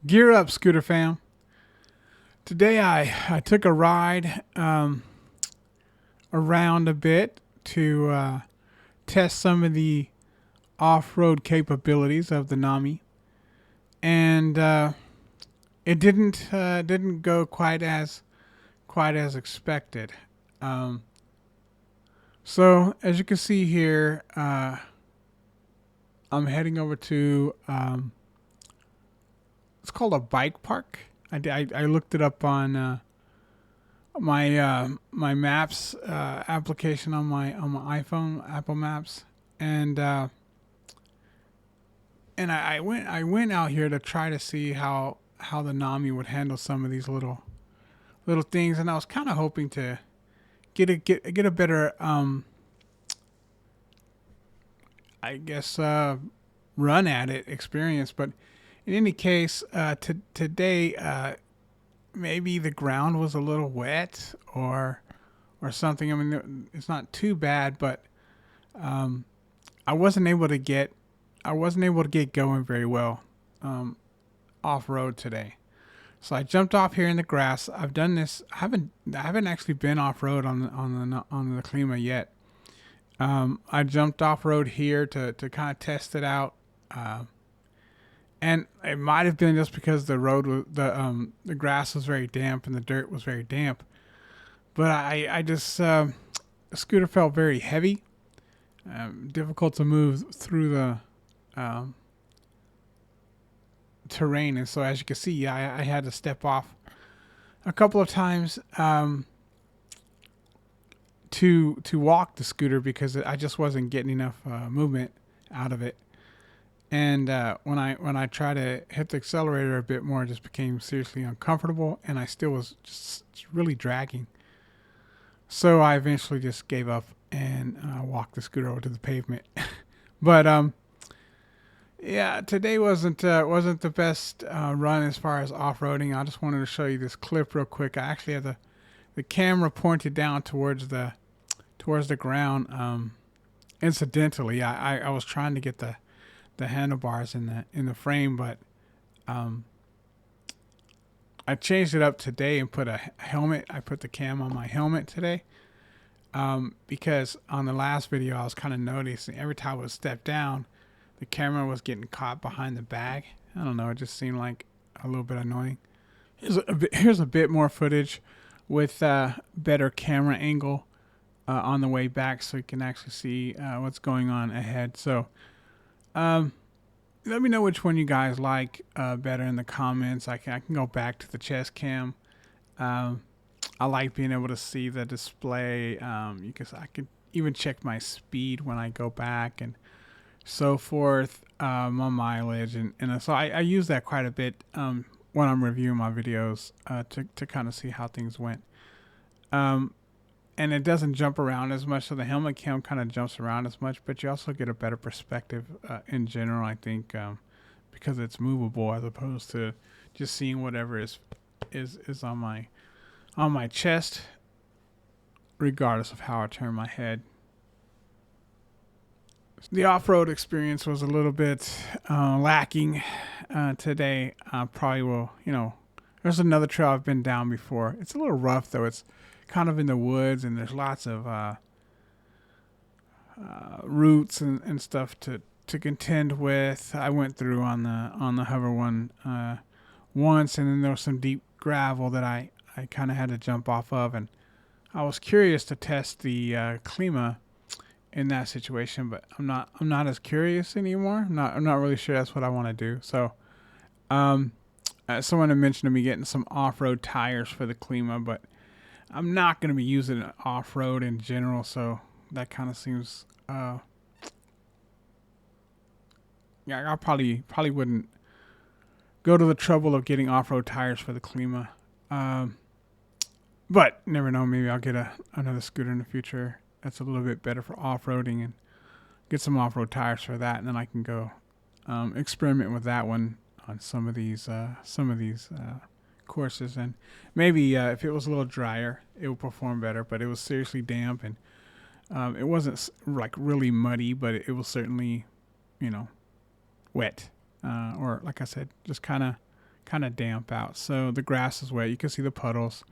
Gear up, Scooter fam. Today I took a ride around a bit to test some of the off-road capabilities of the Nami, and it didn't go quite as expected. Um, so as you can see here, I'm heading over to it's called a bike park. I looked it up on my Maps application on my iPhone, Apple Maps, and I went out here to try to see how the Nami would handle some of these little things, and I was kind of hoping to get a better I guess run at it experience, but in any case, today maybe the ground was a little wet or something. I mean, it's not too bad, but um, I wasn't able to get I wasn't able to get going very well um, off road today. So I jumped off here in the grass. I've done this. I haven't actually been off road on the Klima yet. I jumped off road here to kind of test it out. And it might have been just because the grass was very damp and the dirt was very damp. But I just the scooter felt very heavy, difficult to move through the um, terrain, and so as you can see, I had to step off a couple of times to walk the scooter because I just wasn't getting enough movement out of it. And when I tried to hit the accelerator a bit more, it just became seriously uncomfortable, and I still was just really dragging. So I eventually just gave up and walked the scooter over to the pavement. But yeah, today wasn't the best run as far as off roading. I just wanted to show you this clip real quick. I actually had the camera pointed down towards the ground. Incidentally, I was trying to get the handlebars in the frame, but um, I changed it up today and put a helmet. I put the cam on my helmet today because on the last video I was kind of noticing every time I would step down, the camera was getting caught behind the bag. I don't know. It just seemed like a little bit annoying. Here's a bit more footage with better camera angle on the way back, so you can actually see what's going on ahead. So um, let me know which one you guys like better in the comments. I can go back to the chest cam. Um, I like being able to see the display because I could even check my speed when I go back and so forth, my mileage, and so I use that quite a bit when I'm reviewing my videos to kind of see how things went. Um, and it doesn't jump around as much, so the helmet cam kind of jumps around as much, but you also get a better perspective in general, I think, because it's movable as opposed to just seeing whatever is on my chest, regardless of how I turn my head. The off-road experience was a little bit lacking today. Probably will, there's another trail I've been down before. It's a little rough though. It's kind of in the woods, and there's lots of roots and stuff to contend with. I went through on the hover one once, and then there was some deep gravel that I kind of had to jump off of, and I was curious to test the Klima in that situation, but I'm not as curious anymore. I'm not really sure that's what I want to do. So, someone had mentioned to me getting some off-road tires for the Klima, but I'm not going to be using it off-road in general. So that kind of seems, yeah, I probably wouldn't go to the trouble of getting off-road tires for the Klima. But never know. Maybe I'll get another scooter in the future that's a little bit better for off-roading and get some off-road tires for that, and then I can go experiment with that one on some of these courses, and maybe if it was a little drier, it would perform better. But it was seriously damp, and it wasn't like really muddy, but it was certainly, wet, or like I said, just kind of kind of damp out. So the grass is wet. You can see the puddles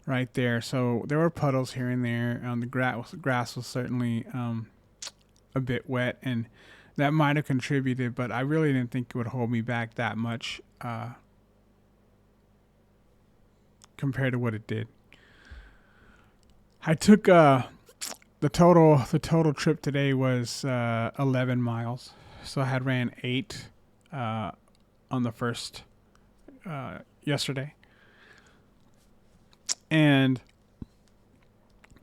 right there. So there were puddles here and there. The grass was certainly a bit wet, and that might have contributed, but I really didn't think it would hold me back that much compared to what it did. I took the total trip today was 11 miles. So I had ran 8 on the first yesterday, and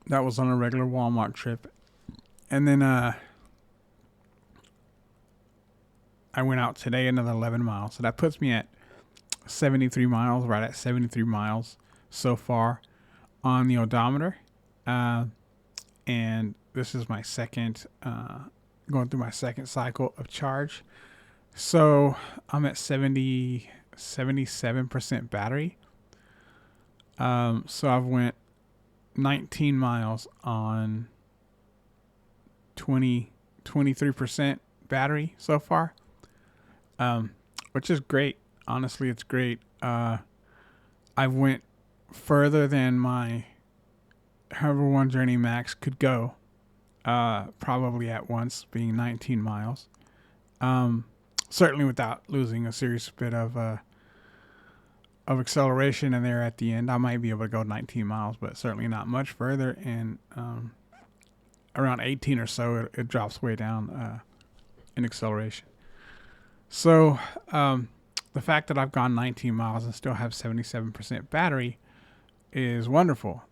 that was on a regular Walmart trip. And then I went out today another 11 miles. So that puts me at 73 miles, right at 73 miles so far on the odometer. And this is my second, going through my second cycle of charge. So I'm at 77% battery. So I've went 19 miles on 23% battery so far, which is great. Honestly, it's great. I went further than my however one journey max could go, probably at once, being 19 miles. Certainly without losing a serious bit of acceleration in there at the end. I might be able to go 19 miles, but certainly not much further. And around 18 or so, it drops way down in acceleration. So the fact that I've gone 19 miles and still have 77% battery is wonderful.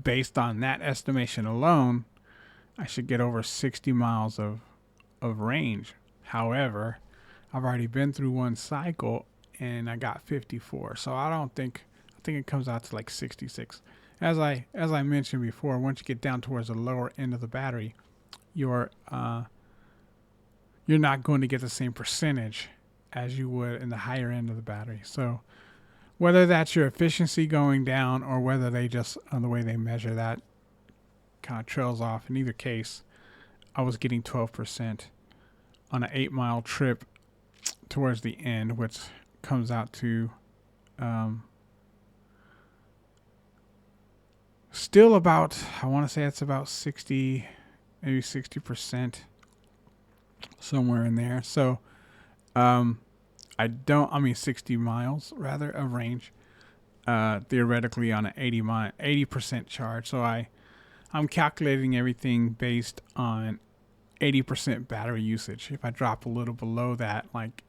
Based on that estimation alone, I should get over 60 miles of range. However, I've already been through one cycle and I got 54. So I think it comes out to like 66. As I mentioned before, once you get down towards the lower end of the battery, you're not going to get the same percentage as you would in the higher end of the battery. So whether that's your efficiency going down or whether they just, on the way they measure that, kind of trails off. In either case, I was getting 12% on an 8-mile trip towards the end, which comes out to still about, I want to say it's about 60, maybe 60%, somewhere in there. So 60 miles rather of range, theoretically on an 80% charge. So I'm calculating everything based on 80% battery usage. If I drop a little below that, like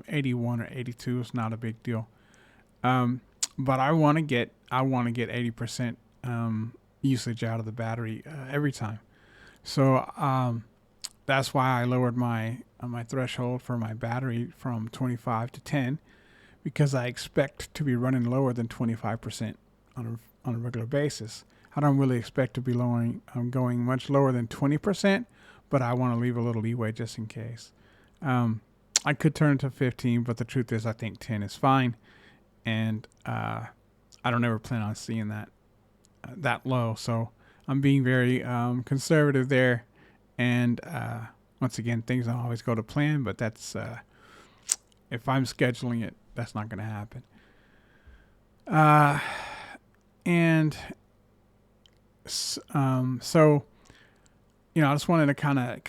81 or 82, is not a big deal. But I want to get 80% usage out of the battery every time. So that's why I lowered my threshold for my battery from 25 to 10, because I expect to be running lower than 25% on a regular basis. I don't really expect to be going much lower than 20%, but I want to leave a little leeway just in case. I could turn to 15, but the truth is I think 10 is fine, and I don't ever plan on seeing that low. So I'm being very conservative there, and once again, things don't always go to plan, but that's if I'm scheduling it, that's not going to happen. So, I just wanted to kind of,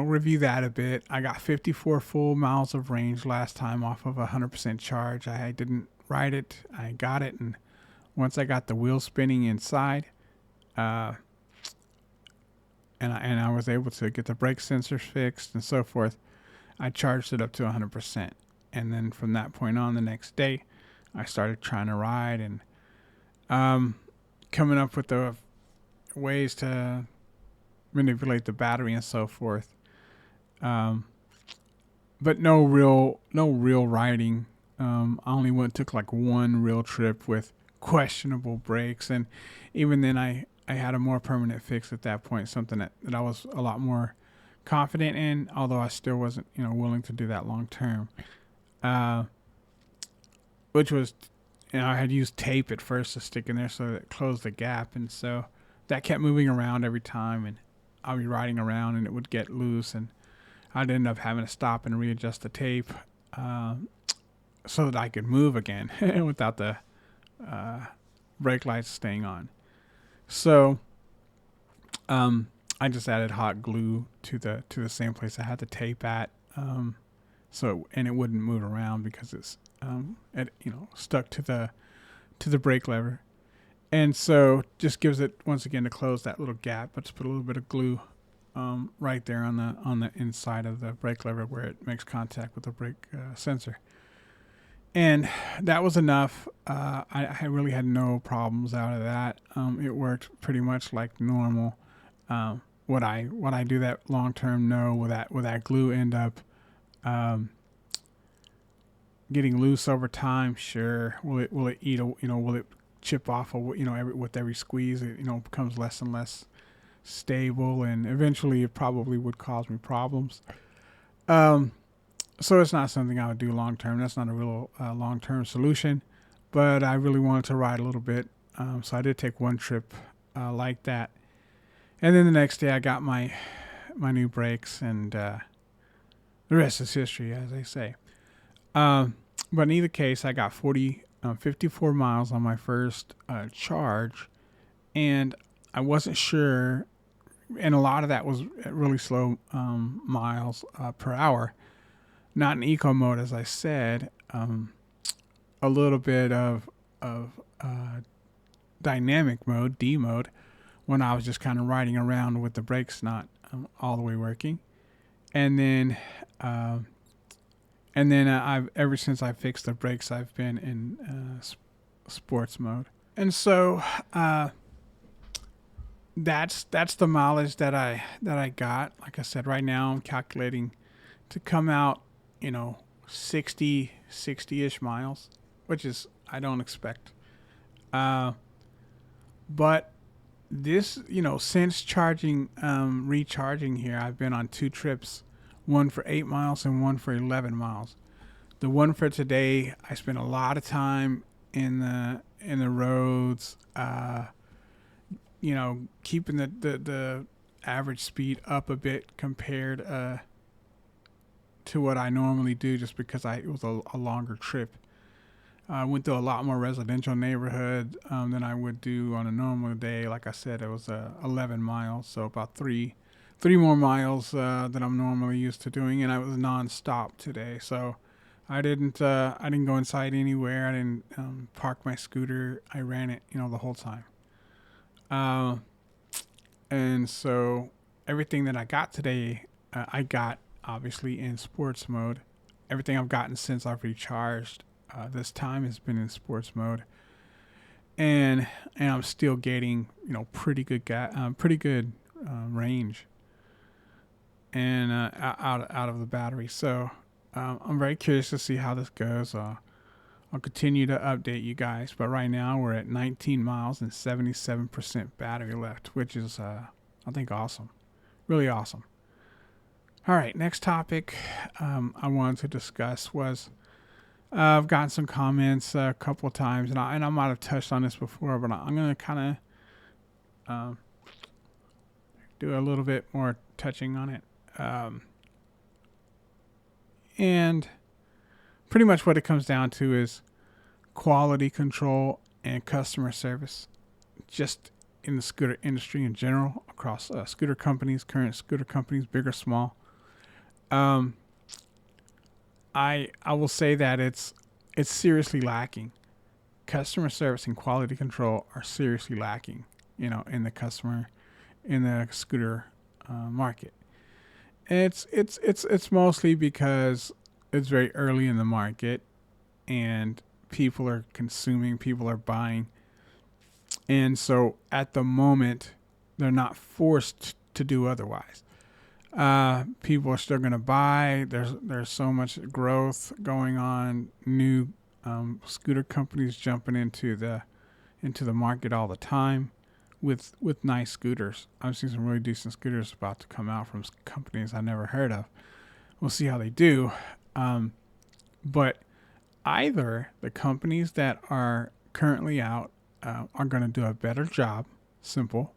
review that a bit. I got 54 full miles of range last time off of 100% charge. I didn't ride it. I got it. And once I got the wheel spinning inside, and I was able to get the brake sensors fixed and so forth, I charged it up to 100%. And then from that point on, the next day, I started trying to ride and coming up with the ways to manipulate the battery and so forth. But no real riding. I only took like one real trip with questionable brakes, and even then I had a more permanent fix at that point, something that I was a lot more confident in, although I still wasn't willing to do that long term. Which was, I had used tape at first to stick in there so that it closed the gap, and so that kept moving around every time, and I'd be riding around and it would get loose, and I'd end up having to stop and readjust the tape. so that I could move again without the brake lights staying on. So I just added hot glue to the same place I had the tape at, and it wouldn't move around because it's stuck to the brake lever. And so just gives it once again to close that little gap. But just put a little bit of glue right there on the inside of the brake lever where it makes contact with the brake sensor. And that was enough. I really had no problems out of that. It worked pretty much like normal. Would I do that long term? No. Will that glue end up getting loose over time? Sure. Will it eat? Will it chip off? With every squeeze, it becomes less and less stable, and eventually it probably would cause me problems. So it's not something I would do long term. That's not a real long term solution. But I really wanted to ride a little bit, so I did take one trip like that. And then the next day, I got my new brakes, and the rest is history, as they say. But in either case, I got 54 miles on my first charge, and I wasn't sure. And a lot of that was really slow miles per hour. Not in eco mode, as I said. A little bit of dynamic mode, D mode, when I was just kind of riding around with the brakes not all the way working. And then I've ever since I fixed the brakes, I've been in sports mode. And so that's the mileage that I got. Like I said, right now I'm calculating to come out, 60-ish miles, which is I don't expect. But this, since recharging here, I've been on 2 trips, one for 8 miles and one for 11 miles. The one for today, I spent a lot of time in the roads, keeping the average speed up a bit compared to what I normally do, just because it was a longer trip. I went through a lot more residential neighborhood than I would do on a normal day. Like I said, it was 11 miles, so about three more miles than I'm normally used to doing, and I was nonstop today. So I didn't go inside anywhere. I didn't park my scooter. I ran it, the whole time. And so everything that I got today, I got obviously in sports mode. Everything I've gotten since I've recharged this time has been in sports mode, and I'm still getting pretty good range and out of the battery. So I'm very curious to see how this goes. I'll continue to update you guys, but right now we're at 19 miles and 77% battery left, which is I think awesome, really awesome. All right, next topic I wanted to discuss was I've gotten some comments a couple of times, and I might have touched on this before, but I'm going to kind of do a little bit more touching on it. And pretty much what it comes down to is quality control and customer service, just in the scooter industry in general, across scooter companies, current scooter companies, big or small. I will say that it's seriously lacking. Customer service and quality control are seriously lacking, in the scooter market. And it's mostly because it's very early in the market, and people are consuming, people are buying, and so at the moment they're not forced to do otherwise. People are still going to buy. There's so much growth going on. New scooter companies jumping into the market all the time with nice scooters. I've seen some really decent scooters about to come out from companies I never heard of. We'll see how they do. But either the companies that are currently out are going to do a better job. Simple.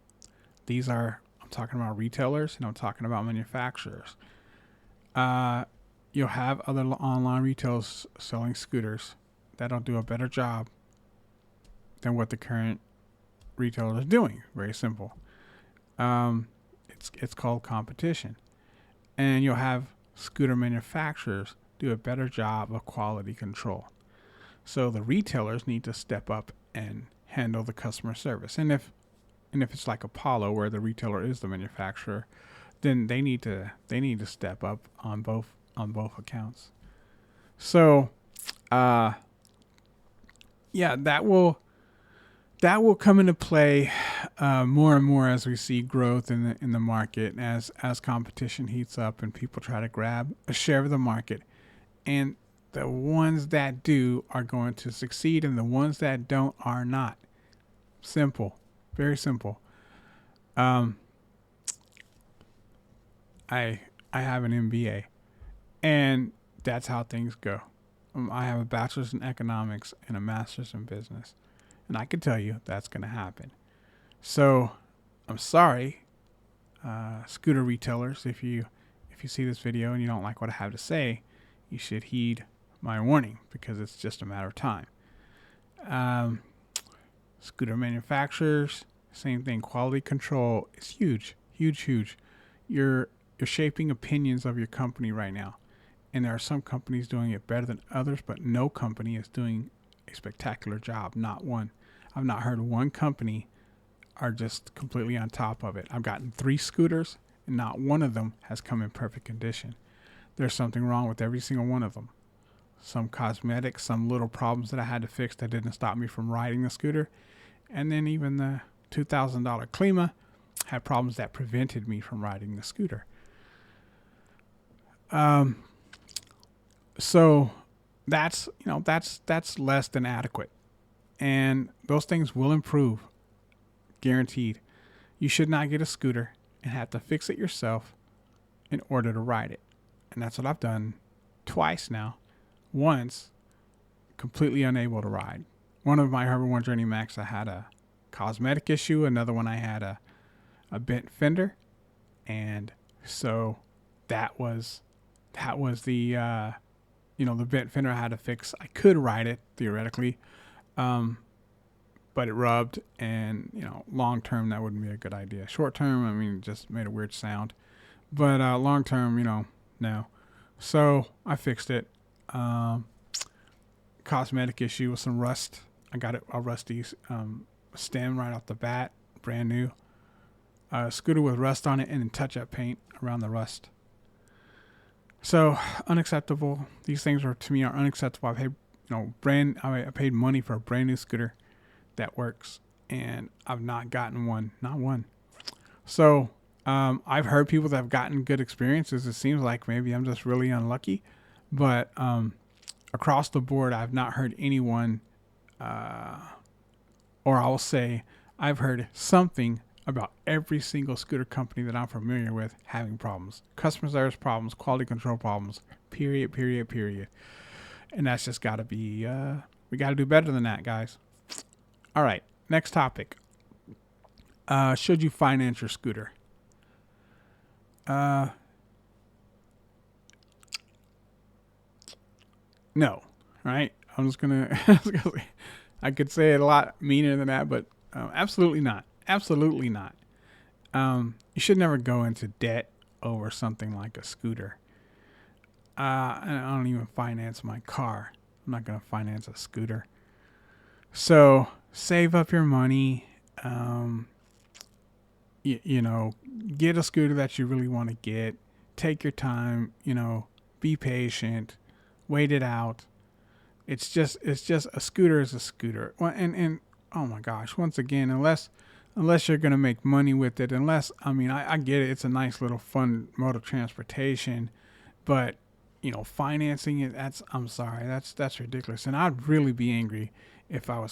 These are, I'm talking about retailers and I'm talking about manufacturers. you'll have other online retailers selling scooters that'll do a better job than what the current retailer is doing. Very simple. It's called competition, and you'll have scooter manufacturers do a better job of quality control. So the retailers need to step up and handle the customer service. And if it's like Apollo, where the retailer is the manufacturer, then they need to step up on both accounts. So, yeah, that will come into play more and more as we see growth in the market, as competition heats up and people try to grab a share of the market. And the ones that do are going to succeed, and the ones that don't are not. Simple, very simple. I have an MBA, and that's how things go. I have a bachelor's in economics and a master's in business, and I can tell you that's going to happen. So, I'm sorry, scooter retailers. If you see this video and you don't like what I have to say, you should heed my warning, because it's just a matter of time. Scooter manufacturers, same thing. Quality control is huge, huge, huge. You're shaping opinions of your company right now, and there are some companies doing it better than others, but no company is doing a spectacular job. Not one. I've not heard one company are just completely on top of it. I've gotten 3 scooters, and not one of them has come in perfect condition. There's something wrong with every single one of them. Some cosmetics, some little problems that I had to fix that didn't stop me from riding the scooter. And then even the $2,000 Klima had problems that prevented me from riding the scooter. So that's less than adequate. And those things will improve, guaranteed. You should not get a scooter and have to fix it yourself in order to ride it. And that's what I've done twice now. Once, completely unable to ride. One of my Herbert One Journey Max, I had a cosmetic issue. Another one, I had a bent fender. And so that was the, the bent fender I had to fix. I could ride it, theoretically. But it rubbed, and, long term, that wouldn't be a good idea. Short term, it just made a weird sound. But long term, no. So I fixed it. Cosmetic issue with some rust. I got a rusty stem right off the bat, brand new. Scooter with rust on it, and then touch-up paint around the rust. So unacceptable. These things to me are unacceptable. I paid money for a brand new scooter that works, and I've not gotten one, not one. So I've heard people that have gotten good experiences. It seems like maybe I'm just really unlucky, but across the board, I've not heard anyone, or I'll say I've heard something about every single scooter company that I'm familiar with having problems. Customer service problems, quality control problems, period. And that's just got to be, we got to do better than that, guys. All right, next topic. Should you finance your scooter? No, right? I'm just gonna. I could say it a lot meaner than that, but absolutely not. Absolutely not. You should never go into debt over something like a scooter. I don't even finance my car. I'm not gonna finance a scooter. So save up your money. Get a scooter that you really want to get. Take your time. Be patient. Wait it out. It's just a scooter is a scooter. Well, and oh my gosh, once again, unless you're gonna make money with it, I get it. It's a nice little fun mode of transportation, but financing it, I'm sorry, that's ridiculous. And I'd really be angry if I were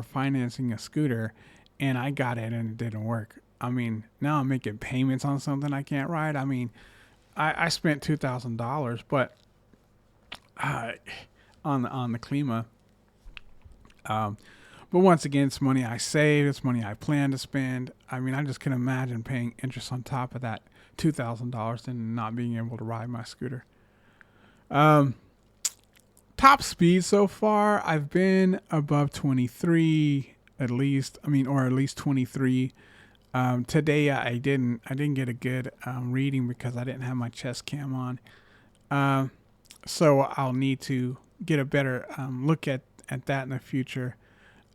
financing a scooter and I got it and it didn't work. Now I'm making payments on something I can't ride. I spent $2,000, but on the Klima. But once again, it's money I saved. It's money I plan to spend. I just can imagine paying interest on top of that $2,000 and not being able to ride my scooter. Um, top speed so far, I've been above 23 at least. I mean, or at least 23. Today I didn't get a good reading because I didn't have my chest cam on. So I'll need to get a better look at that in the future.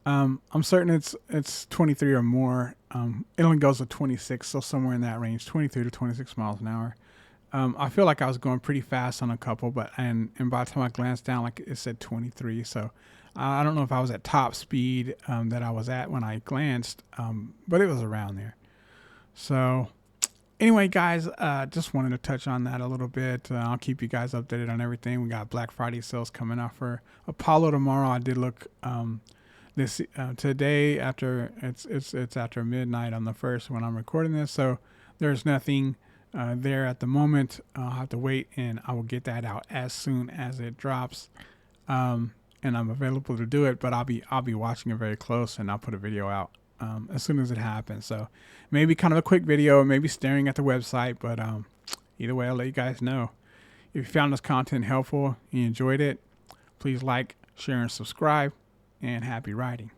I'm certain it's 23 or more. It only goes to 26, so somewhere in that range, 23 to 26 miles an hour. I feel like I was going pretty fast on a couple, but and by the time I glanced down, like it said 23. So I don't know if I was at top speed that I was at when I glanced, but it was around there. So anyway, guys, just wanted to touch on that a little bit. I'll keep you guys updated on everything. We got Black Friday sales coming out for Apollo tomorrow. I did look this today after it's after midnight on the first when I'm recording this, so there's nothing there at the moment. I'll have to wait, and I will get that out as soon as it drops. And I'm available to do it, but I'll be watching it very close, and I'll put a video out as soon as it happens. So maybe kind of a quick video, maybe staring at the website, but either way, I'll let you guys know. If you found this content helpful and you enjoyed it, please like, share, and subscribe, and happy riding.